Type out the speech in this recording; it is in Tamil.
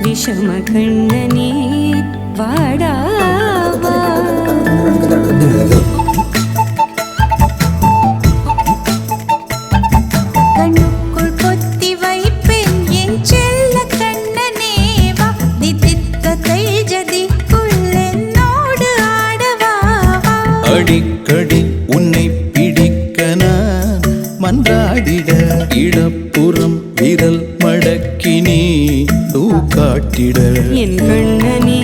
விஷம கண்ணனே வாடாவா. கண்ணுக்குள் பொத்தி வைப்பேன் என் செல்ல கண்ணனேவா. தித்தித்த தைஜதிக்குள் என்னோடு ஆடவா. அடிக்கடி உன்னை பிடிக்க நான் மன்றாடிட இடப்புறம் விரல் மடக்கி நீ காட்டிட என் கண்ணனே